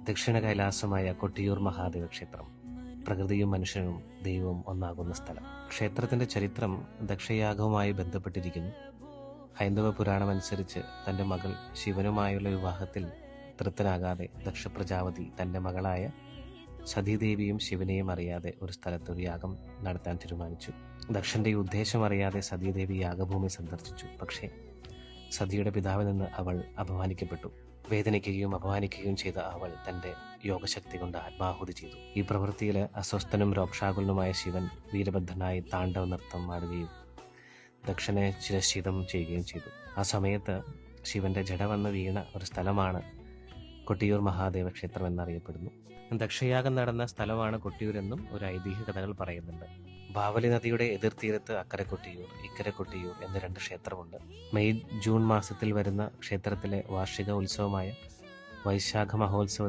ദക്ഷിണ കൈലാസമായ കൊട്ടിയൂർ മഹാദേവ ക്ഷേത്രം. പ്രകൃതിയും മനുഷ്യനും ദൈവവും ഒന്നാകുന്ന സ്ഥലം. ക്ഷേത്രത്തിന്റെ ചരിത്രം ദക്ഷയാഗവുമായി ബന്ധപ്പെട്ടിരിക്കുന്നു. ഹൈന്ദവ പുരാണമനുസരിച്ച് തന്റെ മകൾ ശിവനുമായുള്ള വിവാഹത്തിൽ തൃപ്തനാകാതെ ദക്ഷ പ്രജാപതി തന്റെ മകളായ സതീദേവിയും ശിവനെയും അറിയാതെ ഒരു സ്ഥലത്ത് ഒരു യാഗം നടത്താൻ തീരുമാനിച്ചു. ദക്ഷന്റെ ഉദ്ദേശം അറിയാതെ സതീദേവി യാഗഭൂമി സന്ദർശിച്ചു. പക്ഷേ സതിയുടെ പിതാവിൽ നിന്ന് അവൾ അപമാനിക്കപ്പെട്ടു. വേദനിക്കുകയും അപമാനിക്കുകയും ചെയ്ത അവൾ തന്റെ യോഗശക്തി കൊണ്ട് ആത്മാഹുതി ചെയ്തു. ഈ പ്രവൃത്തിയിൽ അസ്വസ്ഥനും രോക്ഷാകുലനുമായ ശിവൻ വീരഭദ്രനായി താണ്ഡവ നൃത്തം ആടുകയും ദക്ഷനെ ചിരശ്ചിതം ചെയ്യുകയും ചെയ്തു. ആ സമയത്ത് ശിവന്റെ ജട വന്ന് വീണ ഒരു സ്ഥലമാണ് കൊട്ടിയൂർ മഹാദേവ ക്ഷേത്രം എന്നറിയപ്പെടുന്നു. ദക്ഷയാഗം നടന്ന സ്ഥലമാണ് കൊട്ടിയൂരെന്നും ഒരു ഐതിഹ്യ കഥകൾ പറയുന്നുണ്ട്. ബാവലി നദിയുടെ എതിർത്തീരത്ത് അക്കരെ കൊട്ടിയൂർ, ഇക്കരെ കൊട്ടിയൂർ എന്ന് രണ്ട് ക്ഷേത്രമുണ്ട്. മെയ് ജൂൺ മാസത്തിൽ വരുന്ന ക്ഷേത്രത്തിലെ വാർഷിക ഉത്സവമായ വൈശാഖ മഹോത്സവ